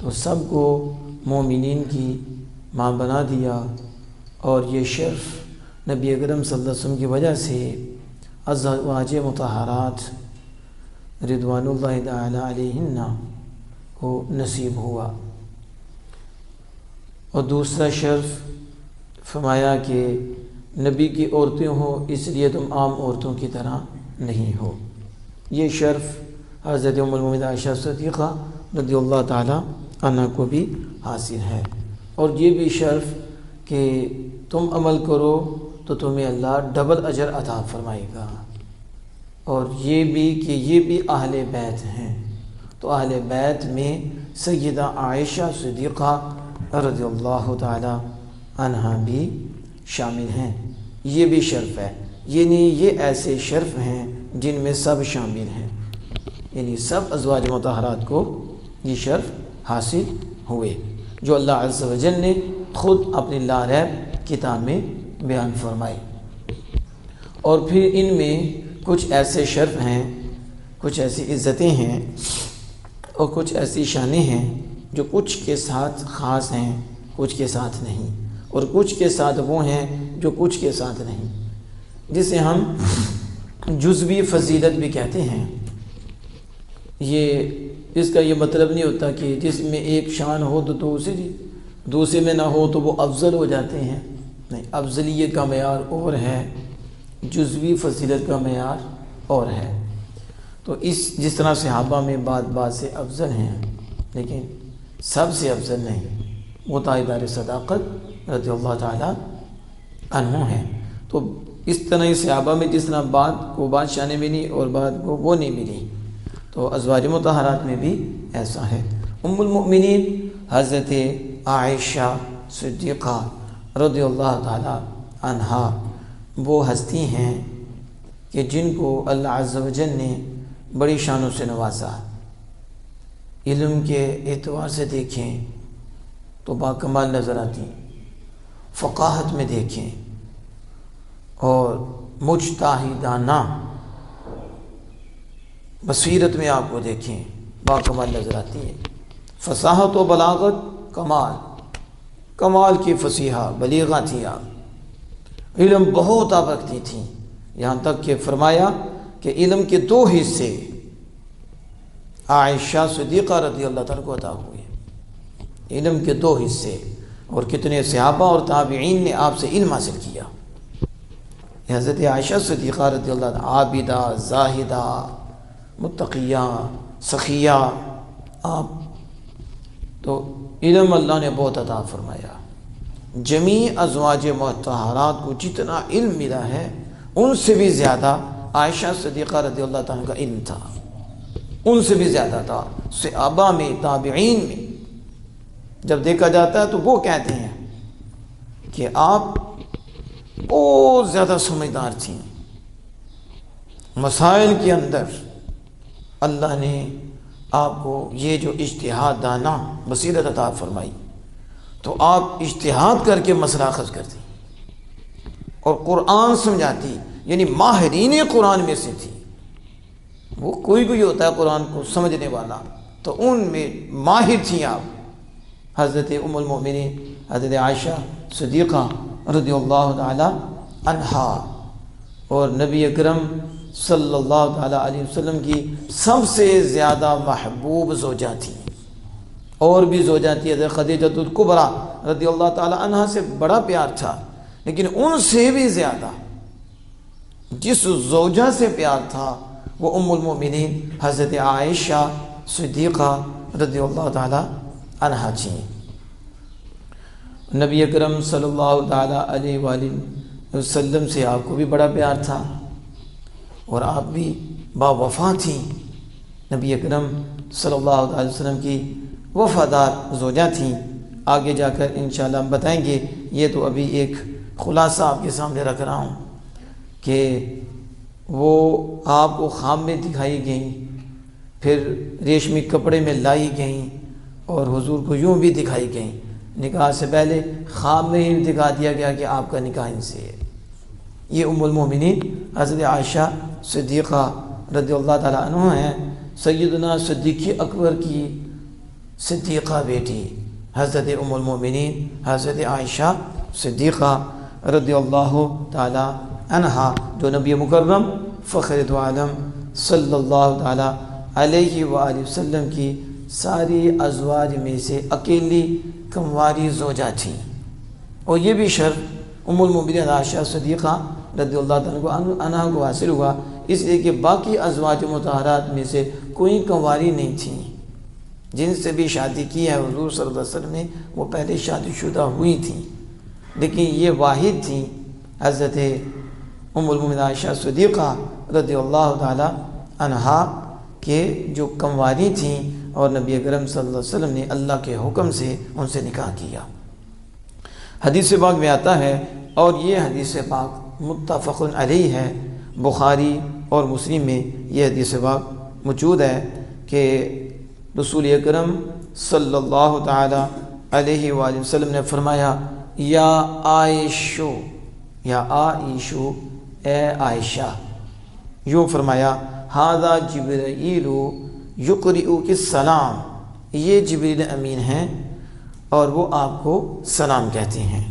تو سب کو مومنین کی ماں بنا دیا، اور یہ شرف نبی اکرم صلی اللہ علیہ وسلم کی وجہ سے ازواج مطہرات رضوان اللہ تعالی علیہن کو نصیب ہوا۔ اور دوسرا شرف فرمایا کہ نبی کی عورتیں ہوں اس لیے تم عام عورتوں کی طرح نہیں ہو۔ یہ شرف حضرت ام المؤمنین عائشہ صدیقہ رضی اللہ تعالی عنہ کو بھی حاصل ہے۔ اور یہ بھی شرف کہ تم عمل کرو تو تمہیں اللہ ڈبل اجر عطا فرمائے گا، اور یہ بھی کہ یہ بھی اہل بیت ہیں، تو اہل بیت میں سیدہ عائشہ صدیقہ رضی اللہ تعالی عنہ بھی شامل ہیں۔ یہ بھی شرف ہے، یعنی یہ ایسے شرف ہیں جن میں سب شامل ہیں، یعنی سب ازواج مطہرات کو یہ شرف حاصل ہوئے جو اللہ عز و جل نے خود اپنی لا ریب کتاب میں بیان فرمائے۔ اور پھر ان میں کچھ ایسے شرف ہیں، کچھ ایسی عزتیں ہیں اور کچھ ایسی شانیں ہیں جو کچھ کے ساتھ خاص ہیں، کچھ کے ساتھ نہیں، اور کچھ کے ساتھ وہ ہیں جو کچھ کے ساتھ نہیں، جسے ہم جزوی فضیلت بھی کہتے ہیں۔ اس کا یہ مطلب نہیں ہوتا کہ جس میں ایک شان ہو تو دوسرے میں نہ ہو تو وہ افضل ہو جاتے ہیں، نہیں، افضلیت کا معیار اور ہے، جزوی فضیلت کا معیار اور ہے۔ تو جس طرح صحابہ میں بعض سے افضل ہیں لیکن سب سے افضل نہیں، وہ تاجدار صداقت رضی اللہ تعالی عنہ ہیں۔ تو اس طرح صحابہ میں جس طرح بعد کو بعد شانیں ملی اور بعد کو وہ نہیں ملی، تو ازواج مطہرات میں بھی ایسا ہے۔ ام المؤمنین حضرت عائشہ صدیقہ رضی اللہ تعالی عنہا وہ ہستی ہیں کہ جن کو اللہ عز و جل نے بڑی شانوں سے نوازا۔ علم کے اعتبار سے دیکھیں تو باکمال نظر آتی، فقاہت میں دیکھیں اور مجتہدانہ بصیرت میں آپ کو دیکھیں باکمال نظر آتی ہے۔ فصاحت و بلاغت کمال کی فصیحہ بلیغہ تھی آپ، علم بہت آپ رکھتی تھیں، یہاں تک کہ فرمایا کہ علم کے 2 حصے عائشہ صدیقہ رضی اللہ تعالیٰ کو عطا ہوئے، علم کے 2 حصے، اور کتنے صحابہ اور تابعین نے آپ سے علم حاصل کیا۔ حضرت عائشہ صدیقہ رضی اللہ تعالیٰ عابدہ، زاہدہ، متقیہ، سخیہ، آپ تو علم اللہ نے بہت عطا فرمایا۔ جمیع ازواج مطہرات کو جتنا علم ملا ہے ان سے بھی زیادہ عائشہ صدیقہ رضی اللہ تعالیٰ کا علم تھا، ان سے بھی زیادہ تھا۔ صحابہ میں، تابعین میں جب دیکھا جاتا ہے تو وہ کہتے ہیں کہ آپ بہت زیادہ سمجھدار تھیں، مسائل کے اندر اللہ نے آپ کو یہ جو اجتہاد دانہ بصیرت عطا فرمائی، تو آپ اجتہاد کر کے مسئلہ اخذ کرتی اور قرآن سمجھاتی، یعنی ماہرین قرآن میں سے تھی۔ وہ کوئی ہوتا ہے قرآن کو سمجھنے والا، تو ان میں ماہر تھیں آپ۔ حضرت ام المؤمنین حضرت عائشہ صدیقہ رضی اللہ تعالی عنہا، اور نبی اکرم صلی اللہ تعالی علیہ وسلم کی سب سے زیادہ محبوب زوجہ تھیں، اور بھی زوجہ تھی حضرت خدیجہ الکبریٰ رضی اللہ تعالی عنہا سے بڑا پیار تھا، لیکن ان سے بھی زیادہ جس زوجہ سے پیار تھا وہ ام المؤمنین حضرت عائشہ صدیقہ رضی اللہ تعالی عنہا تھیں۔ نبی اکرم صلی اللہ تعالی علیہ وآلہ وسلم سے آپ کو بھی بڑا پیار تھا، اور آپ بھی با وفا تھیں، نبی اکرم صلی اللہ علیہ وسلم کی وفادار زوجہ تھیں۔ آگے جا کر انشاءاللہ ہم بتائیں گے، یہ تو ابھی ایک خلاصہ آپ کے سامنے رکھ رہا ہوں کہ وہ آپ کو خواب میں دکھائی گئیں، پھر ریشمی کپڑے میں لائی گئیں، اور حضور کو یوں بھی دکھائی گئیں، نکاح سے پہلے خواب میں ہی دکھا دیا گیا کہ آپ کا نکاح ان سے ہے۔ یہ ام المؤمنین حضرت عائشہ صدیقہ رضی اللہ تعالیٰ عنہ ہیں، سیدنا صدیق اکبر کی صدیقہ بیٹی حضرت ام المومنین حضرت عائشہ صدیقہ رضی اللہ تعالی عنہا، جو نبی مکرم فخر دو عالم صلی اللہ تعالی علیہ وآلہ وسلم کی ساری ازواج میں سے اکیلی کمواری زوجہ تھیں، اور یہ بھی شرف ام المومنین عائشہ صدیقہ رضی اللہ تعالیٰ عنہا کو حاصل ہوا اس لیے کہ باقی ازواج مطہرات میں سے کوئی کنواری نہیں تھیں، جن سے بھی شادی کی ہے حضور صلی اللہ علیہ وسلم نے وہ پہلے شادی شدہ ہوئی تھیں، لیکن یہ واحد تھیں حضرت ام المومنین عائشہ صدیقہ رضی اللہ تعالی عنہا کہ جو کنواری تھیں، اور نبی اکرم صلی اللہ علیہ وسلم نے اللہ کے حکم سے ان سے نکاح کیا۔ حدیث پاک میں آتا ہے، اور یہ حدیث پاک متفق علیہ ہے، بخاری اور مسلم میں یہ حدیث پاک موجود ہے کہ رسول اکرم صلی اللہ تعالی علیہ وآلہ وسلم نے فرمایا، یا عائشو، یا عائشو، اے عائشہ، یوں فرمایا، ھذا جبرائیل یقرئک السلام، یہ جبریل امین ہیں اور وہ آپ کو سلام کہتے ہیں۔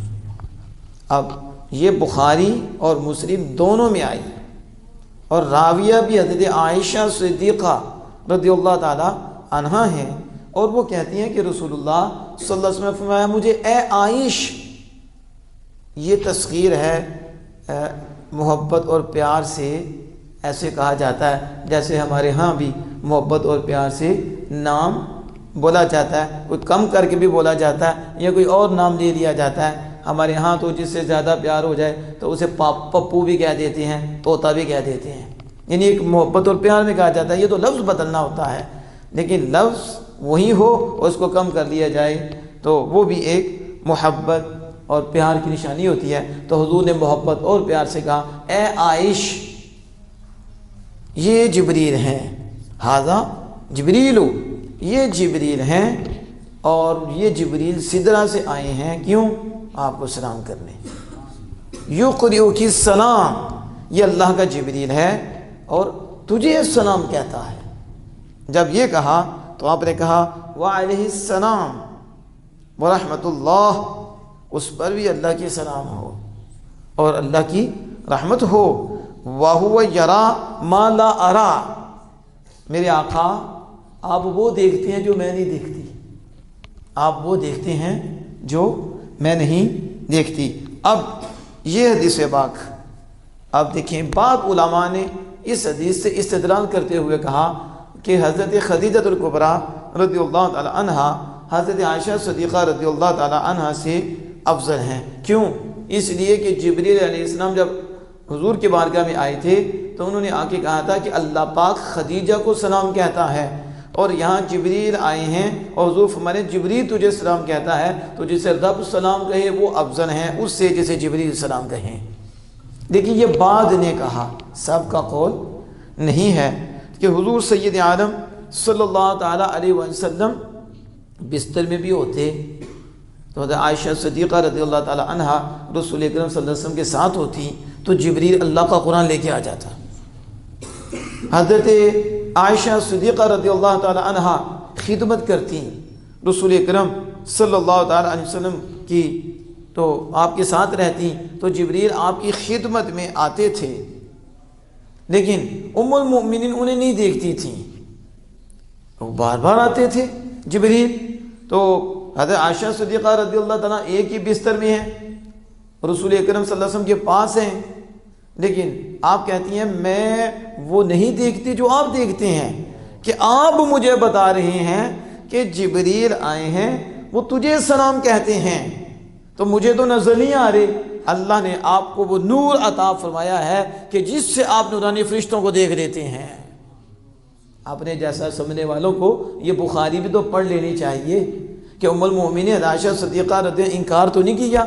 اب یہ بخاری اور مسلم دونوں میں آئی، اور راویہ بھی حضرت عائشہ صدیقہ رضی اللہ تعالی عنہا ہیں، اور وہ کہتی ہیں کہ رسول اللہ صلی اللہ علیہ وسلم نے فرمایا مجھے اے عائش۔ یہ تذکیر ہے محبت اور پیار سے، ایسے کہا جاتا ہے جیسے ہمارے ہاں بھی محبت اور پیار سے نام بولا جاتا ہے، کوئی کم کر کے بھی بولا جاتا ہے یا کوئی اور نام لے لیا جاتا ہے۔ ہمارے ہاں تو جس سے زیادہ پیار ہو جائے تو اسے پپو بھی کہہ دیتے ہیں، طوطا بھی کہہ دیتے ہیں، یعنی ایک محبت اور پیار میں کہا جاتا ہے۔ یہ تو لفظ بدلنا ہوتا ہے، لیکن لفظ وہی ہو اور اس کو کم کر لیا جائے تو وہ بھی ایک محبت اور پیار کی نشانی ہوتی ہے۔ تو حضور نے محبت اور پیار سے کہا، اے عائش، یہ جبریل ہیں، ھذا جبریل، یہ جبریل ہیں، اور یہ جبریل سدرہ سے آئے ہیں، کیوں؟ آپ کو سلام کرنے۔ یقرئک السلام، یہ اللہ کا جبریل ہے اور تجھے سلام کہتا ہے۔ جب یہ کہا تو آپ نے کہا وعلیہ السلام ورحمۃ اللہ، اس پر بھی اللہ کی سلام ہو اور اللہ کی رحمت ہو۔ وَهُوَ يَرَى مَا لَا أَرَى، میرے آقا آپ وہ دیکھتے ہیں جو میں نہیں دیکھتی، آپ وہ دیکھتے ہیں جو میں نہیں دیکھتی۔ اب یہ حدیث پاک اب دیکھیں، بعض علماء نے اس حدیث سے استدلال کرتے ہوئے کہا کہ حضرت خدیجہ الکبریٰ رضی اللہ تعالی عنہا حضرت عائشہ صدیقہ رضی اللہ تعالی عنہا سے افضل ہیں۔ کیوں؟ اس لیے کہ جبریل علیہ السلام جب حضور کے بارگاہ میں آئے تھے تو انہوں نے آ کے کہا تھا کہ اللہ پاک خدیجہ کو سلام کہتا ہے، اور یہاں جبریل آئے ہیں اور حضور فرمانے جبریل تجھے سلام کہتا ہے، تو جسے رب سلام کہے وہ افضل ہیں اس سے جسے جبریل سلام کہیں۔ لیکن یہ بعد نے کہا، سب کا قول نہیں ہے کہ حضور سید عالم صلی اللہ تعالی علیہ وسلم بستر میں بھی ہوتے تو حضرت عائشہ صدیقہ رضی اللہ تعالی عنہا رسول اکرم صلی اللہ علیہ وسلم کے ساتھ ہوتی تو جبریل اللہ کا قرآن لے کے آ جاتا۔ حضرت عائشہ صدیقہ رضی اللہ تعالی عنہا خدمت کرتی رسول اکرم صلی اللہ تعالی علیہ وسلم کی، تو آپ کے ساتھ رہتی تو جبریل آپ کی خدمت میں آتے تھے، لیکن ام المؤمنین انہیں نہیں دیکھتی تھیں، وہ بار بار آتے تھے جبریل۔ تو حضرت عائشہ صدیقہ رضی اللہ تعالیٰ ایک ہی بستر میں ہیں، رسول اکرم صلی اللہ علیہ وسلم کے پاس ہیں، لیکن آپ کہتی ہیں میں وہ نہیں دیکھتی جو آپ دیکھتے ہیں، کہ آپ مجھے بتا رہے ہیں کہ جبریل آئے ہیں وہ تجھے سلام کہتے ہیں، تو مجھے تو نظر نہیں آ رہے۔ اللہ نے آپ کو وہ نور عطا فرمایا ہے کہ جس سے آپ نورانی فرشتوں کو دیکھ لیتے ہیں۔ اپنے جیسا سمجھنے والوں کو یہ بخاری بھی تو پڑھ لینی چاہیے کہ ام المؤمنین عائشہ صدیقہ رضی اللہ عنہا انکار تو نہیں کیا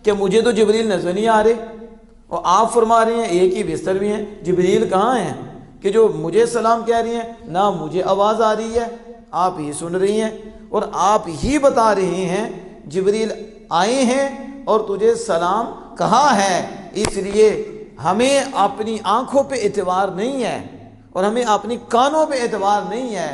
کہ مجھے تو جبریل نظر نہیں آ رہے، اور آپ فرما رہے ہیں ایک ہی بستر بھی ہیں، جبریل کہاں ہیں کہ جو مجھے سلام کہہ رہی ہیں، نہ مجھے آواز آ رہی ہے، آپ ہی سن رہی ہیں اور آپ ہی بتا رہے ہیں جبریل آئے ہیں اور تجھے سلام کہا ہے۔ اس لیے ہمیں اپنی آنکھوں پہ اعتبار نہیں ہے اور ہمیں اپنی کانوں پہ اعتبار نہیں ہے،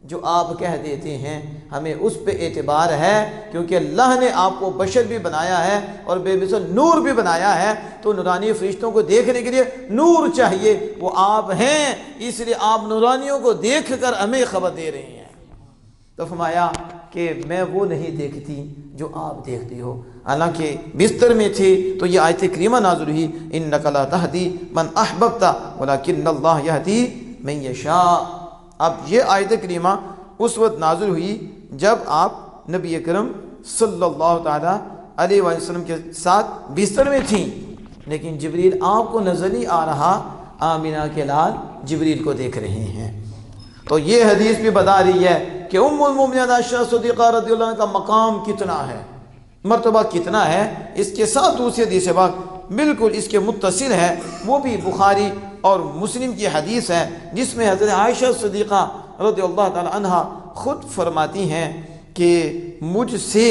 جو آپ کہہ دیتے ہیں ہمیں اس پہ اعتبار ہے، کیونکہ اللہ نے آپ کو بشر بھی بنایا ہے اور بے مثل نور بھی بنایا ہے، تو نورانی فرشتوں کو دیکھنے کے لیے نور چاہیے، وہ آپ ہیں، اس لیے آپ نورانیوں کو دیکھ کر ہمیں خبر دے رہے ہیں۔ تو فرمایا کہ میں وہ نہیں دیکھتی جو آپ دیکھتی ہو۔ حالانکہ بستر میں تھے تو یہ آیت کریمہ نازل ہوئی، اِنَّكَ لَا تَهْدِي مَنْ أَحْبَبْتَ وَلَكِنَّ اللَّهَ يَهْدِي مَنْ يَشَاءُ۔ اب یہ آیت کریمہ اس وقت نازل ہوئی جب آپ نبی اکرم صلی اللہ تعالیٰ علیہ وسلم کے ساتھ بستر میں تھیں، لیکن جبریل آپ کو نظر نہیں آ رہا، آمینہ کے لال جبریل کو دیکھ رہے ہیں۔ تو یہ حدیث بھی بتا رہی ہے کہ ام المومنین عائشہ صدیقہ رضی اللہ عنہ کا مقام کتنا ہے، مرتبہ کتنا ہے۔ اس کے ساتھ دوسری حدیث پاک بالکل اس کے متصل ہے، وہ بھی بخاری اور مسلم کی حدیث ہے، جس میں حضرت عائشہ صدیقہ رضی اللہ تعالی عنہ خود فرماتی ہیں کہ مجھ سے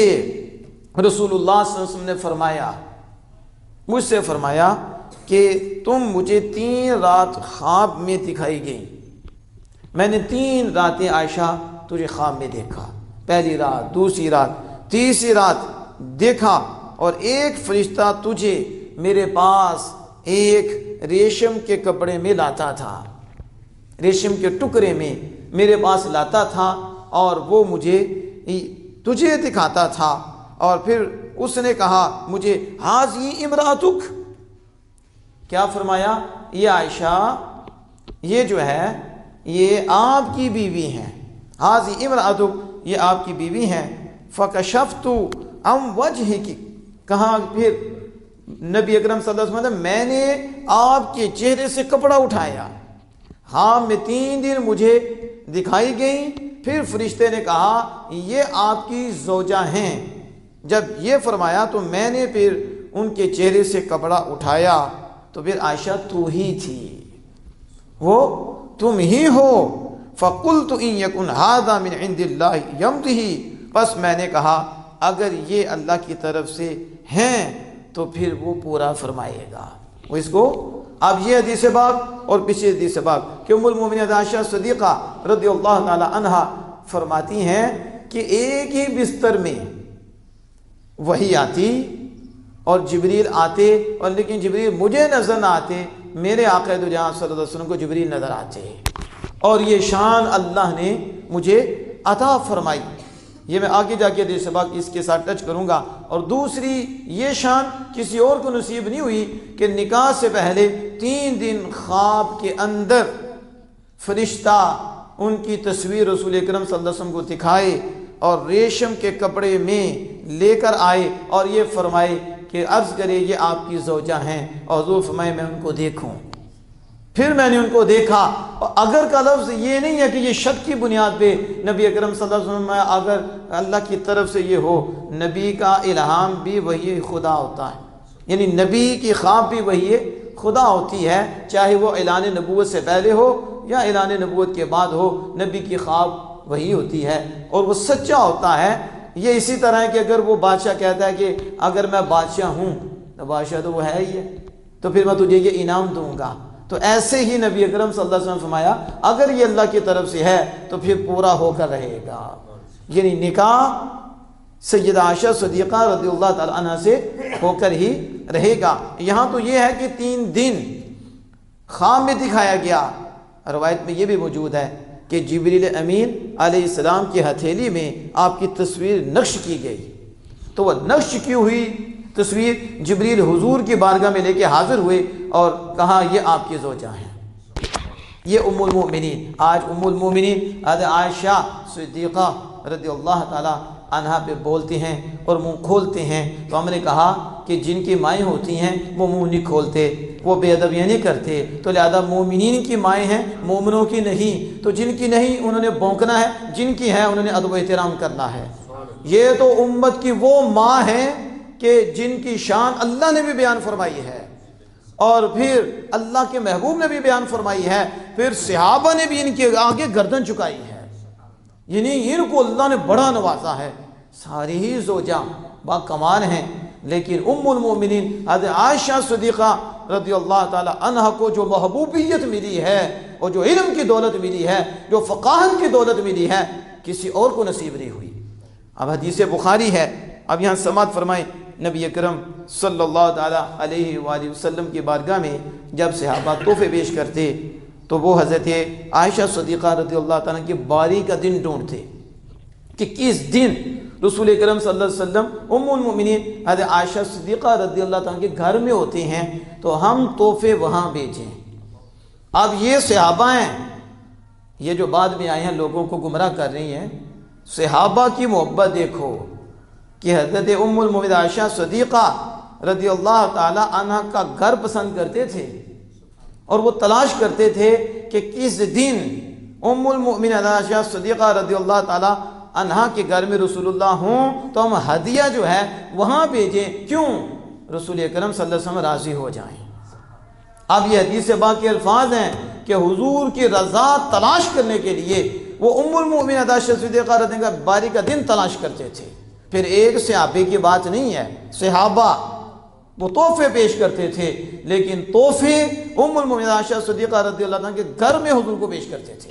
رسول اللہ صلی اللہ علیہ وسلم نے فرمایا، مجھ سے فرمایا کہ تم مجھے 3 رات خواب میں دکھائی گئی، میں نے 3 راتیں عائشہ تجھے خواب میں دیکھا، پہلی رات، دوسری رات، تیسری رات دیکھا، اور ایک فرشتہ تجھے میرے پاس ایک ریشم کے کپڑے میں لاتا تھا، ریشم کے ٹکڑے میں میرے پاس لاتا تھا، اور وہ مجھے تجھے دکھاتا تھا، اور پھر اس نے کہا مجھے ہاذی امراتک، کیا فرمایا؟ یہ عائشہ یہ جو ہے یہ آپ کی بیوی ہیں، ہاذی امراتک، یہ آپ کی بیوی ہیں۔ فکشفت عن وجہک، کہاں پھر نبی اکرم صلی اللہ علیہ وسلم میں نے آپ کے چہرے سے کپڑا اٹھایا، ہاں میں 3 دن مجھے دکھائی گئی، پھر فرشتے نے کہا یہ آپ کی زوجہ ہیں۔ جب یہ فرمایا تو میں نے پھر ان کے چہرے سے کپڑا اٹھایا، تو پھر عائشہ تو ہی تھی، وہ تم ہی ہو۔ فَقُلْتُ إِن يَكُنْ هَذَا مِنْ عِنْدِ اللَّهِ يَمْتِهِ، بس میں نے کہا اگر یہ اللہ کی طرف سے ہیں تو پھر وہ پورا فرمائے گا۔ وہ اس کو اب یہ حدیث پاک اور پچھلی حدیث پاک کہ ام المومنین عائشہ صدیقہ رضی اللہ تعالی عنہا فرماتی ہیں کہ ایک ہی بستر میں وحی آتی اور جبریل آتے، اور لیکن جبریل مجھے نظر نہ آتے، میرے آقا دو جہاں صلی اللہ علیہ وسلم کو جبریل نظر آتے، اور یہ شان اللہ نے مجھے عطا فرمائی۔ یہ میں آگے جا کے حدیث پاک اس کے ساتھ ٹچ کروں گا۔ اور دوسری یہ شان کسی اور کو نصیب نہیں ہوئی کہ نکاح سے پہلے 3 دن خواب کے اندر فرشتہ ان کی تصویر رسول اکرم صلی اللہ علیہ وسلم کو دکھائے اور ریشم کے کپڑے میں لے کر آئے، اور یہ فرمائے کہ عرض کرے یہ آپ کی زوجہ ہیں، اور حضور فرمائے میں ان کو دیکھوں۔ پھر میں نے ان کو دیکھا، اور اگر کا لفظ یہ نہیں ہے کہ یہ شک کی بنیاد پہ نبی اکرم صلی اللہ علیہ وسلم اگر اللہ کی طرف سے یہ ہو، نبی کا الہام بھی وحی خدا ہوتا ہے، یعنی نبی کی خواب بھی وحی خدا ہوتی ہے، چاہے وہ اعلان نبوت سے پہلے ہو یا اعلان نبوت کے بعد ہو، نبی کی خواب وحی ہوتی ہے اور وہ سچا ہوتا ہے۔ یہ اسی طرح ہے کہ اگر وہ بادشاہ کہتا ہے کہ اگر میں بادشاہ ہوں، تو بادشاہ تو وہ ہے ہی ہے، تو پھر میں تجھے یہ انعام دوں گا، تو ایسے ہی نبی اکرم صلی اللہ علیہ وسلم فرمایا اگر یہ اللہ کی طرف سے ہے تو پھر پورا ہو کر رہے گا، یعنی نکاح سیدہ عائشہ صدیقہ رضی اللہ تعالی عنہ سے ہو کر ہی رہے گا۔ یہاں تو یہ ہے کہ 3 دن خواب میں دکھایا گیا۔ روایت میں یہ بھی موجود ہے کہ جبریل امین علیہ السلام کی ہتھیلی میں آپ کی تصویر نقش کی گئی، تو وہ نقش کی ہوئی تصویر جبریل حضور کی بارگاہ میں لے کے حاضر ہوئے اور کہا یہ آپ کی زوجہ ہیں، یہ ام المؤمنین۔ آج ام المؤمنین عائشہ صدیقہ رضی اللہ تعالی عنہا پہ بولتے ہیں اور منہ کھولتے ہیں، تو ہم نے کہا کہ جن کی مائیں ہوتی ہیں وہ منہ نہیں کھولتے، وہ بے ادبیاں نہیں کرتے، تو لہذا مومنین کی مائیں ہیں، مومنوں کی نہیں، تو جن کی نہیں انہوں نے بھونکنا ہے، جن کی ہے انہوں نے ادب و احترام کرنا ہے۔ یہ تو امت کی وہ ماں ہیں کہ جن کی شان اللہ نے بھی بیان فرمائی ہے، اور پھر اللہ کے محبوب نے بھی بیان فرمائی ہے، پھر صحابہ نے بھی ان کے آگے گردن چکائی ہے، یعنی ان کو اللہ نے بڑا نوازا ہے۔ ساری ہی زوجہ با کمال ہیں، لیکن ام المومنین حضرت عائشہ صدیقہ رضی اللہ تعالی عنہ کو جو محبوبیت ملی ہے اور جو علم کی دولت ملی ہے، جو فقاہت کی دولت ملی ہے، کسی اور کو نصیب نہیں ہوئی۔ اب حدیث بخاری ہے، اب یہاں سماعت فرمائیں، نبی اکرم صلی اللہ تعالی علیہ وآلہ وسلم کی بارگاہ میں جب صحابہ تحفے پیش کرتے تو وہ حضرت عائشہ صدیقہ رضی اللہ تعالیٰ کی باری کا دن ڈھونڈتے کہ کس دن رسول اکرم صلی اللہ علیہ وسلم ام المؤمنین حضرت عائشہ صدیقہ رضی اللہ تعالیٰ کے گھر میں ہوتے ہیں تو ہم تحفے وہاں بھیجیں۔ اب یہ صحابہ ہیں، یہ جو بعد میں آئے ہیں لوگوں کو گمراہ کر رہی ہیں، صحابہ کی محبت دیکھو کہ حضرت ام المؤمنین عائشہ صدیقہ رضی اللہ تعالی عنہ کا گھر پسند کرتے تھے اور وہ تلاش کرتے تھے کہ کس دن ام المؤمنین عائشہ صدیقہ رضی اللہ تعالی عنہ کے گھر میں رسول اللہ ہوں تو ہم ہدیہ جو ہے وہاں بھیجیں، کیوں؟ رسول اکرم صلی اللہ علیہ وسلم راضی ہو جائیں۔ اب یہ حدیث پاک کے الفاظ ہیں کہ حضور کی رضا تلاش کرنے کے لیے وہ ام المؤمنین عائشہ صدیقہ رضی اللہ عنہ باری کا دن تلاش کرتے تھے۔ پھر ایک صحابی کی بات نہیں ہے، صحابہ وہ تحفے پیش کرتے تھے، لیکن تحفے ام المؤمنین عائشہ صدیقہ رضی اللہ عنہ کے گھر میں حضور کو پیش کرتے تھے۔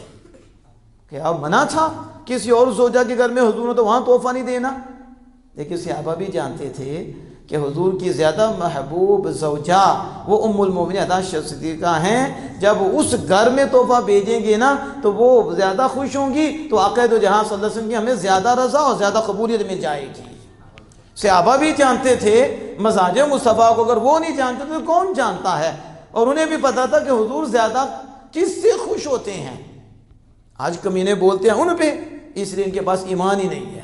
کہ اب منع تھا کسی اور زوجہ کے گھر میں حضور نے تو وہاں تحفہ نہیں دینا، لیکن صحابہ بھی جانتے تھے کہ حضور کی زیادہ محبوب زوجہ وہ ام المؤمنین عائشہ صدیقہ ہیں، جب اس گھر میں تحفہ بھیجیں گے نا تو وہ زیادہ خوش ہوں گی، تو آقا دو جہاں صلی اللہ علیہ وسلم کی ہمیں زیادہ رضا اور زیادہ قبولیت مل جائے گی۔ صحابہ بھی جانتے تھے مزاج مصطفیٰ کو، اگر وہ نہیں جانتے تو کون جانتا ہے، اور انہیں بھی پتا تھا کہ حضور زیادہ کس سے خوش ہوتے ہیں۔ آج کمینے بولتے ہیں ان پہ، اس لیے ان کے پاس ایمان ہی نہیں ہے۔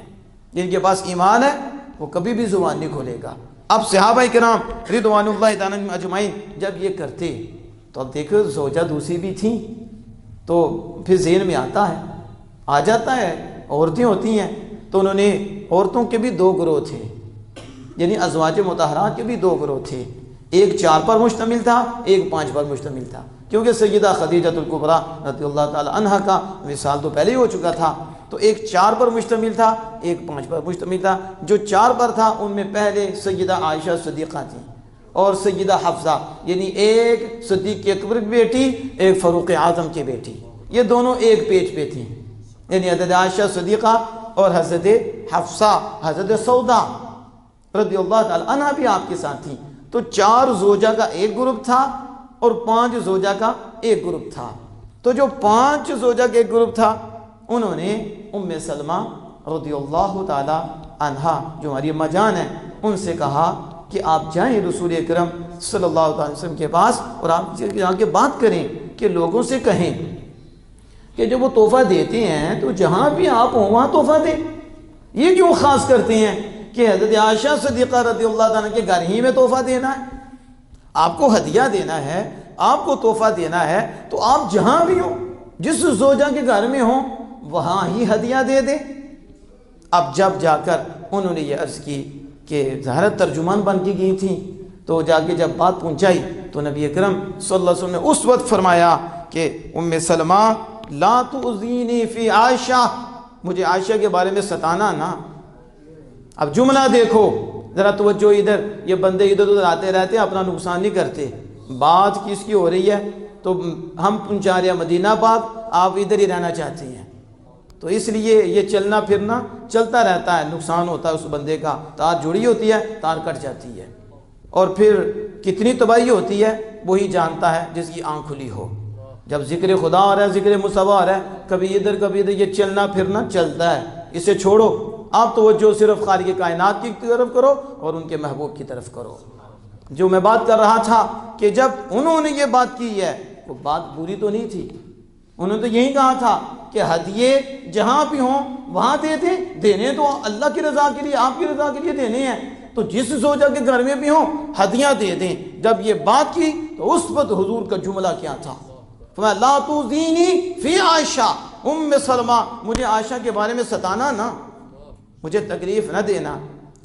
جن کے پاس ایمان ہے وہ کبھی بھی زبان نہیں کھولے گا۔ اب صحابہ کرام رضوان اللہ تعالیٰ اجمعین جب یہ کرتے تو اب دیکھو زوجہ دوسری بھی تھیں، تو پھر ذہن میں آ جاتا ہے عورتیں ہوتی ہیں، تو انہوں نے عورتوں کے بھی دو گروہ تھے، یعنی ازواج مطہرات کے بھی دو گروہ تھے، ایک 4 پر مشتمل تھا، ایک 5 پر مشتمل تھا، کیونکہ سیدہ خدیجہ الکبریٰ رضی اللہ تعالی عنہ کا وصال تو پہلے ہی ہو چکا تھا، تو ایک 4 پر مشتمل تھا، ایک 5 پر مشتمل تھا۔ جو 4 پر تھا ان میں پہلے سیدہ عائشہ صدیقہ تھی اور سیدہ حفصہ، یعنی ایک صدیق کے اکبر کی بیٹی، ایک فاروق اعظم کی بیٹی، یہ دونوں ایک پیج پہ تھیں، یعنی حضرت عائشہ صدیقہ اور حضرت حفصہ حضرت سودا رضی اللہ تعالی عنہ بھی آپ کے ساتھ تھیں۔ تو 4 زوجہ کا ایک گروپ تھا اور 5 زوجہ کا ایک گروپ تھا۔ تو جو 5 زوجہ کا ایک گروپ تھا انہوں نے ام سلمہ رضی اللہ تعالی عنہ جو ہماری اماں جان ہیں ان سے کہا کہ آپ جائیں رسول اکرم صلی اللہ علیہ وسلم کے پاس اور آپ جا کے بات کریں کہ لوگوں سے کہیں کہ جب وہ تحفہ دیتے ہیں تو جہاں بھی آپ ہوں وہاں تحفہ دیں۔ یہ کیوں خاص کرتے ہیں کہ حضرت عائشہ صدیقہ رضی اللہ عنہ کے گھر ہی میں تحفہ دینا ہے؟ آپ کو ہدیہ دینا ہے، آپ کو تحفہ دینا ہے تو آپ جہاں بھی ہوں، جس زوجہ کے گھر میں ہوں وہاں ہی ہدیہ دے دیں۔ اب جب جا کر انہوں نے یہ عرض کی کہ ظاہر ترجمان بن کے گئی تھیں، تو جا کے جب بات پہنچائی تو نبی اکرم صلی اللہ علیہ وسلم نے اس وقت فرمایا کہ ام سلمہ لا تؤذینی فی عائشہ، مجھے عائشہ کے بارے میں ستانا نا۔ اب جملہ دیکھو ذرا توجہ، ادھر یہ بندے ادھر ادھر آتے رہتے ہیں، اپنا نقصان نہیں کرتے۔ بات کس کی ہو رہی ہے؟ تو ہم پہنچا رہے ہیں مدینہ پاک، آپ ادھر ہی رہنا چاہتے ہیں، تو اس لیے یہ چلنا پھرنا چلتا رہتا ہے، نقصان ہوتا ہے اس بندے کا، تار جڑی ہوتی ہے تار کٹ جاتی ہے، اور پھر کتنی تباہی ہوتی ہے وہی جانتا ہے جس کی آنکھ کھلی ہو۔ جب ذکر خدا آ رہا ہے، ذکر مصطفیٰ آ رہا ہے، کبھی ادھر کبھی ادھر، یہ چلنا پھرنا چلتا ہے، اسے چھوڑو، آپ توجہ صرف خالق کائنات کی طرف کرو اور ان کے محبوب کی طرف کرو۔ جو میں بات کر رہا تھا کہ جب انہوں نے یہ بات کی ہے وہ بات بری تو نہیں تھی، انہوں نے تو یہی کہا تھا کہ ہدیے جہاں بھی ہوں وہاں دے دیں، دینے تو اللہ کی رضا کے لیے، آپ کی رضا کے لیے دینے ہیں، تو جس زوجہ کے گھر میں بھی ہوں ہدیاں دے دیں۔ جب یہ بات کی تو اس وقت حضور کا جملہ کیا تھا؟ فرمایا لا تؤذینی فی عائشہ، ام سلمہ مجھے عائشہ کے بارے میں ستانا نا، مجھے تکلیف نہ دینا۔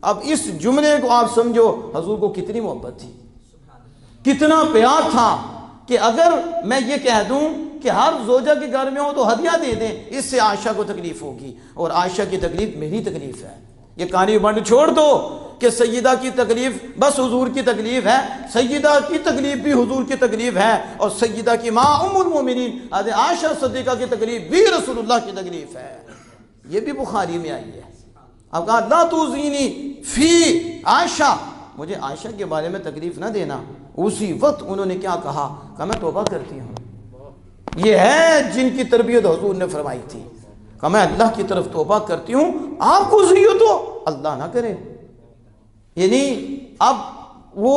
اب اس جملے کو آپ سمجھو حضور کو کتنی محبت تھی، کتنا پیار تھا کہ اگر میں یہ کہہ دوں کہ ہر زوجہ کے گھر میں ہو تو ہدیہ دے دیں، اس سے عائشہ کو تکلیف ہوگی، اور عائشہ کی تکلیف میری تکلیف ہے، یہ کہانی بند چھوڑ دو کہ سیدہ کی تکلیف بس حضور کی تکلیف ہے، سیدہ کی تکلیف بھی حضور کی تکلیف ہے، اور سیدہ کی ماں ام المومنین حضرت عائشہ صدیقہ کی تکلیف بھی رسول اللہ کی تکلیف ہے۔ یہ بھی بخاری میں آئی ہے۔ اب کہا لا توزینی فی عائشہ، مجھے عائشہ کے بارے میں تکلیف نہ دینا۔ اسی وقت انہوں نے کیا کہا کہ میں توبہ کرتی ہوں۔ یہ ہے جن کی تربیت حضور نے فرمائی تھی کہ میں اللہ کی طرف توبہ کرتی ہوں، آپ کو ضیعت ہو اللہ نہ کرے۔ یعنی اب وہ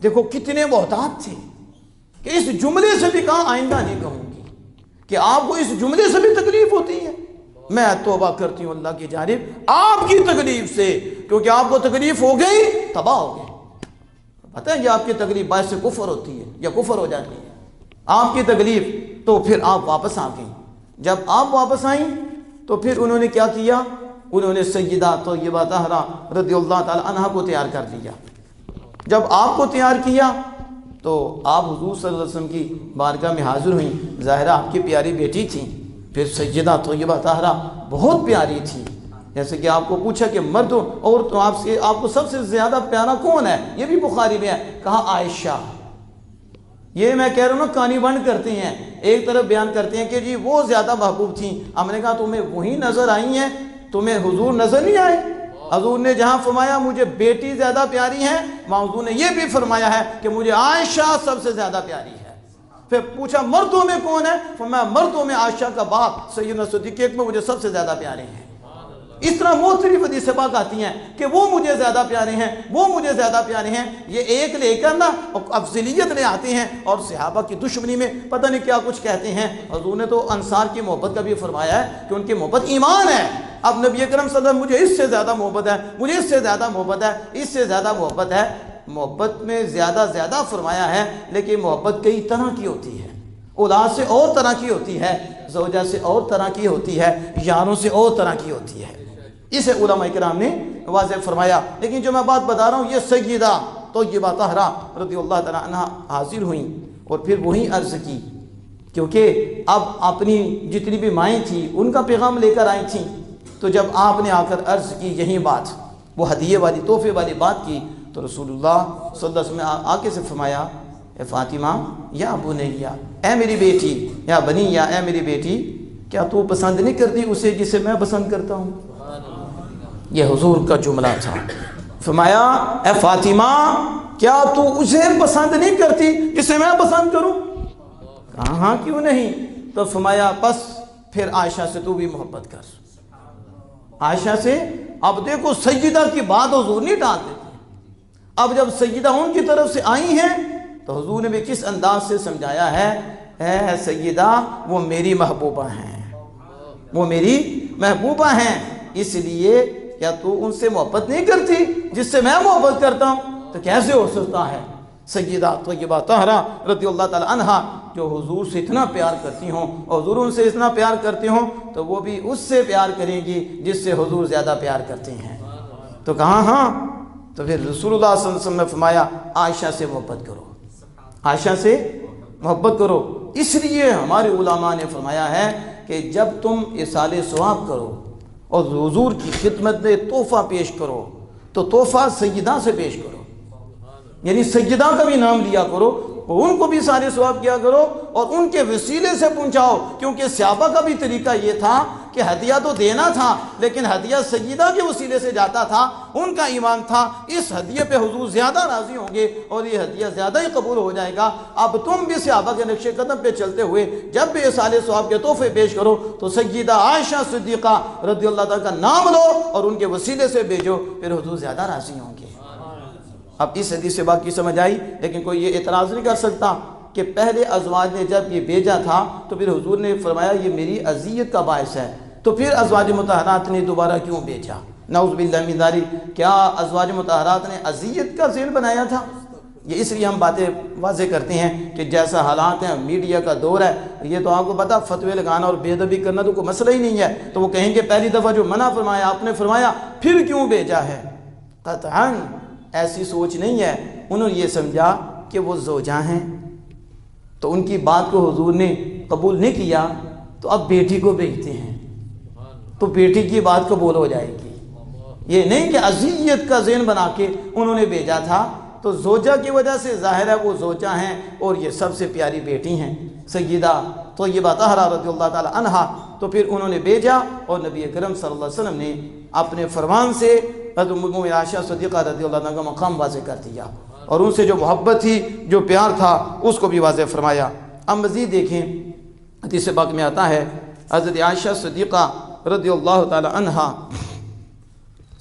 دیکھو کتنے محتاط تھے کہ اس جملے سے بھی کہا آئندہ نہیں کہوں گی، کہ آپ کو اس جملے سے بھی تکلیف ہوتی ہے، میں توبہ کرتی ہوں اللہ کی جانب آپ کی تکلیف سے، کیونکہ آپ کو تکلیف ہو گئی تباہ ہو گئے۔ پتہ ہے یہ آپ کی تکلیف باعث کفر ہوتی ہے یا کفر ہو جاتی ہے، آپ کی تکلیف، تو پھر آپ واپس آ گئیں۔ جب آپ واپس آئیں تو پھر انہوں نے کیا کیا، انہوں نے سیدہ طیبہ طاہرہ رضی اللہ تعالی عنہ کو تیار کر دیا۔ جب آپ کو تیار کیا تو آپ حضور صلی اللہ علیہ وسلم کی بارگاہ میں حاضر ہوئیں، ظاہرہ آپ کی پیاری بیٹی تھیں۔ پھر سیدہ طیبہ طاہرہ بہت پیاری تھی، جیسے کہ آپ کو پوچھا کہ مرد اور تو آپ کو سب سے زیادہ پیارا کون ہے، یہ بھی بخاری میں ہے، کہا عائشہ۔ یہ میں کہہ رہا ہوں نا کہانی بند کرتے ہیں، ایک طرف بیان کرتے ہیں کہ جی وہ زیادہ محبوب تھیں، ہم نے کہا تمہیں وہی نظر آئی ہیں، تمہیں حضور نظر نہیں آئے؟ حضور نے جہاں فرمایا مجھے بیٹی زیادہ پیاری ہے، وہاں حضور نے یہ بھی فرمایا ہے کہ مجھے عائشہ سب سے زیادہ پیاری ہے۔ پھر پوچھا مردوں میں کون ہے، فرمایا مردوں میں عائشہ کا باپ سیدنا صدیق اکبر مجھے سب سے زیادہ پیارے ہیں۔ اس طرح مختلف حدیث پاک آتی ہیں کہ وہ مجھے زیادہ پیارے ہیں، وہ مجھے زیادہ پیارے ہیں، یہ ایک لے کر نا افضلیت لے آتے ہیں، اور صحابہ کی دشمنی میں پتہ نہیں کیا کچھ کہتے ہیں۔ حضور نے تو انصار کی محبت کا بھی فرمایا ہے کہ ان کی محبت ایمان ہے۔ اب نبی اکرم صلی اللہ علیہ وسلم مجھے اس سے زیادہ محبت ہے، مجھے اس سے زیادہ محبت ہے، اس سے زیادہ محبت ہے۔ محبت میں زیادہ فرمایا ہے، لیکن محبت کئی طرح کی ہوتی ہے، اولاد سے اور طرح کی ہوتی ہے، زوجہ سے اور طرح کی ہوتی ہے، یاروں سے اور طرح کی ہوتی ہے، اسے علماء کرام نے واضح فرمایا۔ لیکن جو میں بات بتا رہا ہوں یہ سیدہ طیبہ طاہرہ رضی اللہ تعالیٰ عنہ حاضر ہوئیں اور پھر وہی عرض کی، کیونکہ اب اپنی جتنی بھی مائیں تھیں ان کا پیغام لے کر آئی تھیں، تو جب آپ نے آ کر عرض کی یہی بات، وہ ہدیے والی تحفے والی بات کی، تو رسول اللہ صلی اللہ علیہ وسلم نے آگے سے فرمایا اے فاطمہ یا بنیہ، اے میری بیٹی، یا بنیہ، اے میری بیٹی، کیا تو پسند نہیں کرتی اسے جسے میں پسند کرتا ہوں؟ یہ حضور کا جملہ تھا۔ فرمایا اے فاطمہ کیا تو اسے پسند نہیں کرتی جسے میں پسند کروں؟ کہا ہاں کیوں نہیں؟ تو فرمایا بس پھر عائشہ سے تو بھی محبت کر، عائشہ سے۔ اب دیکھو سیدہ کی بات حضور نہیں ڈال دیتے، اب جب سیدہ ان کی طرف سے آئی ہیں تو حضور نے بھی کس انداز سے سمجھایا ہے، اے سیدہ وہ میری محبوبہ ہیں، وہ میری محبوبہ ہیں، اس لیے کیا تو ان سے محبت نہیں کرتی جس سے میں محبت کرتا ہوں؟ تو کیسے ہو سکتا ہے؟ سیدہ طیبہ طاہرہ رضی اللہ تعالی عنہا جو حضور سے اتنا پیار کرتی ہوں اور حضور ان سے اتنا پیار کرتے ہوں، تو وہ بھی اس سے پیار کریں گی جس سے حضور زیادہ پیار کرتے ہیں۔ تو کہا ہاں، تو پھر رسول اللہ صلی اللہ علیہ وسلم نے فرمایا عائشہ سے محبت کرو، عائشہ سے محبت کرو۔ اس لیے ہمارے علماء نے فرمایا ہے کہ جب تم ایصال ثواب کرو اور حضور کی خدمت میں تحفہ پیش کرو تو تحفہ سیدہ سے پیش کرو، یعنی سیدہ کا بھی نام لیا کرو، ان کو بھی سارے ثواب کیا کرو اور ان کے وسیلے سے پہنچاؤ، کیونکہ صحابہ کا بھی طریقہ یہ تھا کہ ہدیہ تو دینا تھا لیکن ہدیہ سیدہ کے وسیلے سے جاتا تھا، ان کا ایمان تھا اس ہدیے پہ حضور زیادہ راضی ہوں گے اور یہ ہدیہ زیادہ ہی قبول ہو جائے گا۔ اب تم بھی صحابہ کے نقش قدم پہ چلتے ہوئے جب بھی ایصال ثواب کے تحفے پیش کرو تو سیدہ عائشہ صدیقہ رضی اللہ تعالیٰ کا نام لو اور ان کے وسیلے سے بھیجو، پھر حضور زیادہ راضی ہوں گے۔ اب اس حدیث سے باقی سمجھ آئی، لیکن کوئی یہ اعتراض نہیں کر سکتا کہ پہلے ازواج نے جب یہ بھیجا تھا تو پھر حضور نے فرمایا یہ میری اذیت کا باعث ہے، تو پھر ازواج مطہرات نے دوبارہ کیوں بھیجا؟ نعوذ باللہ من ذالک، کیا ازواج مطہرات نے اذیت کا ذیل بنایا تھا؟ یہ اس لیے ہم باتیں واضح کرتے ہیں کہ جیسا حالات ہیں، میڈیا کا دور ہے، یہ تو آپ کو پتا فتوے لگانا اور بے ادبی کرنا تو کوئی مسئلہ ہی نہیں ہے، تو وہ کہیں گے پہلی دفعہ جو منع فرمایا آپ نے فرمایا پھر کیوں بھیجا ہے؟ قطعاً ایسی سوچ نہیں ہے، انہوں نے یہ سمجھا کہ وہ زوجہ ہیں تو ان کی بات کو حضور نے قبول نہیں کیا، تو اب بیٹی کو بھیجتے ہیں تو بیٹی کی بات قبول ہو جائے گی، یہ نہیں کہ اذیت کا ذہن بنا کے انہوں نے بھیجا تھا، تو زوجہ کی وجہ سے ظاہر ہے وہ زوجہ ہیں اور یہ سب سے پیاری بیٹی ہیں سیدہ طیبہ طاہرہ رضی اللہ تعالی عنہا، تو پھر انہوں نے بھیجا اور نبی اکرم صلی اللہ علیہ وسلم نے اپنے فرمان سے حضرت ام المؤمنین عائشہ صدیقہ رضی اللہ عنہ کا مقام واضح کر دیا اور ان سے جو محبت تھی، جو پیار تھا، اس کو بھی واضح فرمایا۔ اب مزید دیکھیں، حدیث پاک میں آتا ہے حضرت عائشہ صدیقہ رضی اللہ تعالی عنہا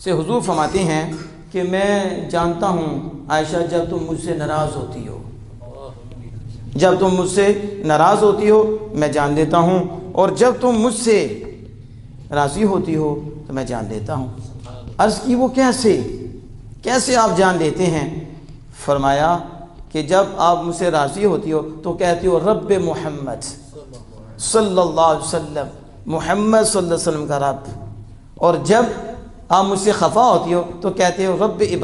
سے حضور فرماتے ہیں کہ میں جانتا ہوں عائشہ جب تم مجھ سے ناراض ہوتی ہو، جب تم مجھ سے ناراض ہوتی ہو میں جان لیتا ہوں، اور جب تم مجھ سے راضی ہوتی ہو تو میں جان لیتا ہوں۔ عرض کی وہ کیسے آپ جان لیتے ہیں؟ فرمایا کہ جب آپ مجھ سے راضی ہوتی ہو تو کہتی ہو رب محمد صلی اللہ علیہ وسلم، محمد صلی اللہ علیہ وسلم کا رب، اور جب آپ مجھ سے خفا ہوتی ہو تو کہتے ہو رب ابراہیم